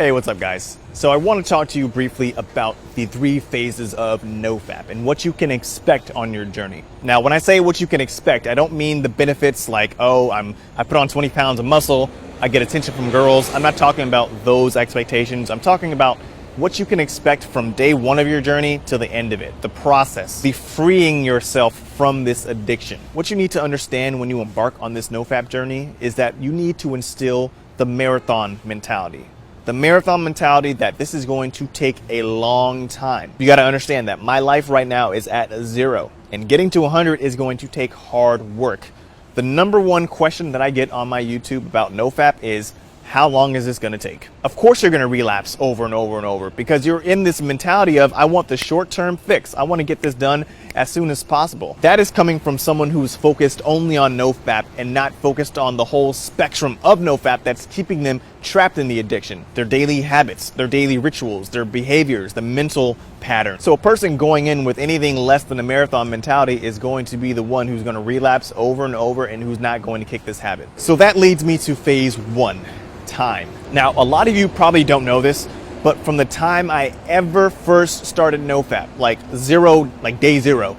Hey, what's up guys? So I want to talk to you briefly about the 3 phases of NoFap and what you can expect on your journey. Now, when I say what you can expect, I don't mean the benefits like, oh, I put on 20 pounds of muscle, I get attention from girls. I'm not talking about those expectations. I'm talking about what you can expect from day 1 of your journey to the end of it, the process, the freeing yourself from this addiction. What you need to understand when you embark on this NoFap journey is that you need to instill the marathon mentality. The marathon mentality that this is going to take a long time. You got to understand that my life right now is at 0 and getting to 100 is going to take hard work. The number 1 question that I get on my YouTube about NoFap is, how long is this going to take? Of course you're going to relapse over and over and over because you're in this mentality of, I want the short-term fix. I want to get this done as soon as possible. That is coming from someone who's focused only on NoFap and not focused on the whole spectrum of NoFap that's keeping them trapped in the addiction, their daily habits, their daily rituals, their behaviors, the mental pattern. So a person going in with anything less than a marathon mentality is going to be the one who's going to relapse over and over and who's not going to kick this habit. So that leads me to phase 1. Time. Now, a lot of you probably don't know this, but from the time I ever first started NoFap, like day zero,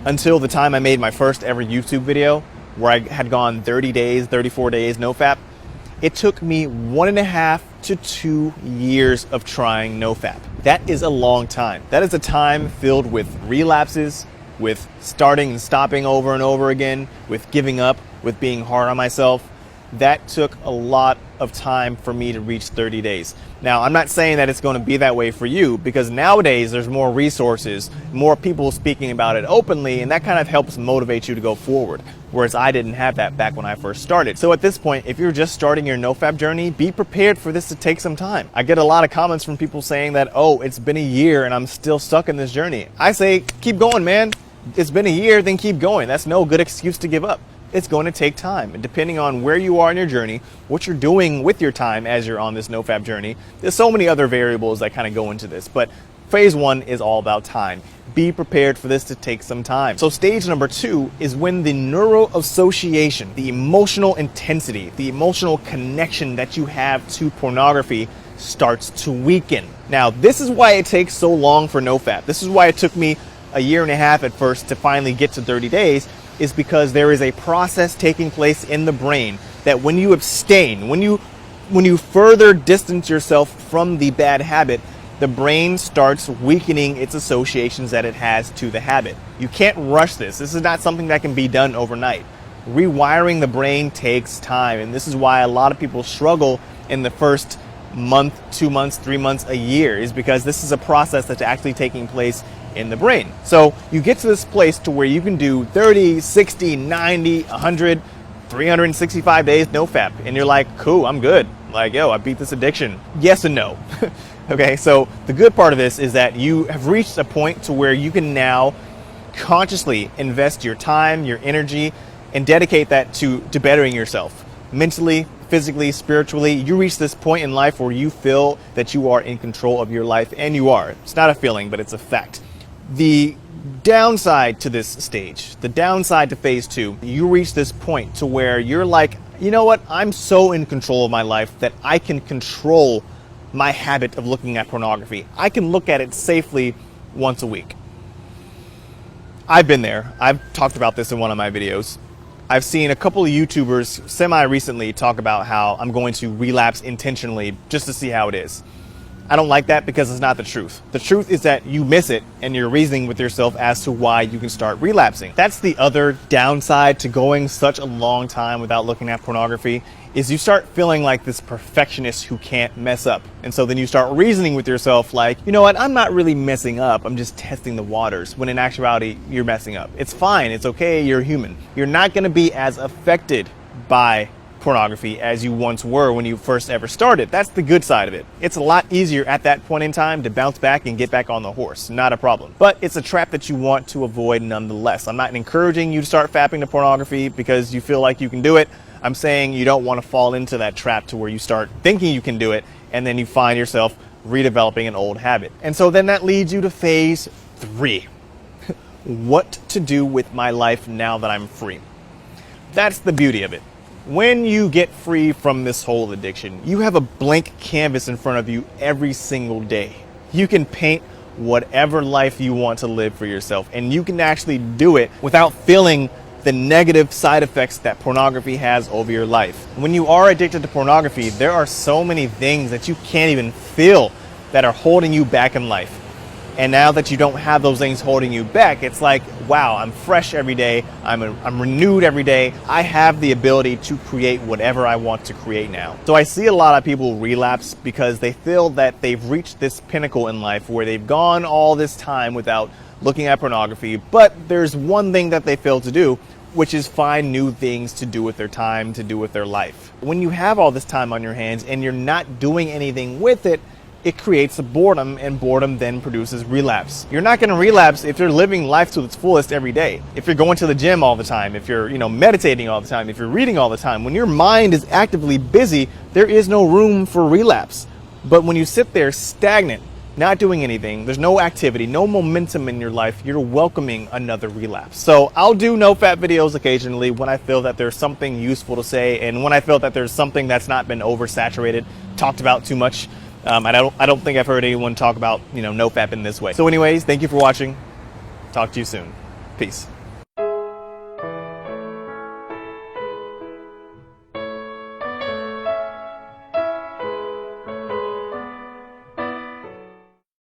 until the time I made my first ever YouTube video where I had gone 30 days, 34 days NoFap, it took me 1.5 to 2 years of trying NoFap. That is a long time. That is a time filled with relapses, with starting and stopping over and over again, with giving up, with being hard on myself. That took a lot of time for me to reach 30 days. Now, I'm not saying that it's going to be that way for you because nowadays there's more resources, more people speaking about it openly, and that kind of helps motivate you to go forward. Whereas I didn't have that back when I first started. So at this point, if you're just starting your NoFap journey, be prepared for this to take some time. I get a lot of comments from people saying that, oh, it's been a year and I'm still stuck in this journey. I say, keep going, man. It's been a year, then keep going. That's no good excuse to give up. It's going to take time. And depending on where you are in your journey, what you're doing with your time as you're on this NoFap journey, there's so many other variables that kind of go into this. But phase 1 is all about time. Be prepared for this to take some time. So stage number 2 is when the neural association, the emotional intensity, the emotional connection that you have to pornography starts to weaken. Now, this is why it takes so long for NoFap. This is why it took me 1.5 years at first to finally get to 30 days. Is because there is a process taking place in the brain that when you abstain, when you further distance yourself from the bad habit, the brain starts weakening its associations that it has to the habit. You can't rush this. This is not something that can be done overnight. Rewiring the brain takes time, and this is why a lot of people struggle in the first month, 2 months, 3 months, a year, is because this is a process that's actually taking place in the brain. So you get to this place to where you can do 30, 60, 90, 100, 365 days NoFap. And you're like, cool, I'm good. Like, yo, I beat this addiction. Yes and no. Okay, so the good part of this is that you have reached a point to where you can now consciously invest your time, your energy, and dedicate that to bettering yourself. Mentally, physically, spiritually, you reach this point in life where you feel that you are in control of your life, and you are. It's not a feeling, but it's a fact. The downside to this stage, the downside to phase 2, you reach this point to where you're like, you know what? I'm so in control of my life that I can control my habit of looking at pornography. I can look at it safely once a week. I've been there. I've talked about this in one of my videos. I've seen a couple of YouTubers semi-recently talk about how I'm going to relapse intentionally just to see how it is. I don't like that because it's not the truth. The truth is that you miss it and you're reasoning with yourself as to why you can start relapsing. That's the other downside to going such a long time without looking at pornography, is you start feeling like this perfectionist who can't mess up. And so then you start reasoning with yourself like, you know what, I'm not really messing up, I'm just testing the waters, when in actuality, you're messing up. It's fine, it's okay, you're human. You're not gonna be as affected by pornography as you once were when you first ever started. That's the good side of it. It's a lot easier at that point in time to bounce back and get back on the horse. Not a problem. But it's a trap that you want to avoid nonetheless. I'm not encouraging you to start fapping to pornography because you feel like you can do it. I'm saying you don't want to fall into that trap to where you start thinking you can do it and then you find yourself redeveloping an old habit. And so then that leads you to phase 3. What to do with my life now that I'm free. That's the beauty of it. When you get free from this whole addiction, you have a blank canvas in front of you every single day. You can paint whatever life you want to live for yourself, and you can actually do it without feeling the negative side effects that pornography has over your life. When you are addicted to pornography, there are so many things that you can't even feel that are holding you back in life. And now that you don't have those things holding you back, it's like, wow, I'm fresh every day. I'm renewed every day. I have the ability to create whatever I want to create now. So I see a lot of people relapse because they feel that they've reached this pinnacle in life where they've gone all this time without looking at pornography. But there's one thing that they fail to do, which is find new things to do with their time, to do with their life. When you have all this time on your hands and you're not doing anything with it, it creates a boredom, and boredom then produces relapse. You're not going to relapse if you're living life to its fullest every day. If you're going to the gym all the time, if you're, meditating all the time, if you're reading all the time, when your mind is actively busy, there is no room for relapse. But when you sit there stagnant, not doing anything, there's no activity, no momentum in your life, you're welcoming another relapse. So I'll do no-fap videos occasionally when I feel that there's something useful to say, and when I feel that there's something that's not been oversaturated, talked about too much. I don't think I've heard anyone talk about, no-fap in this way. So anyways, thank you for watching. Talk to you soon. Peace.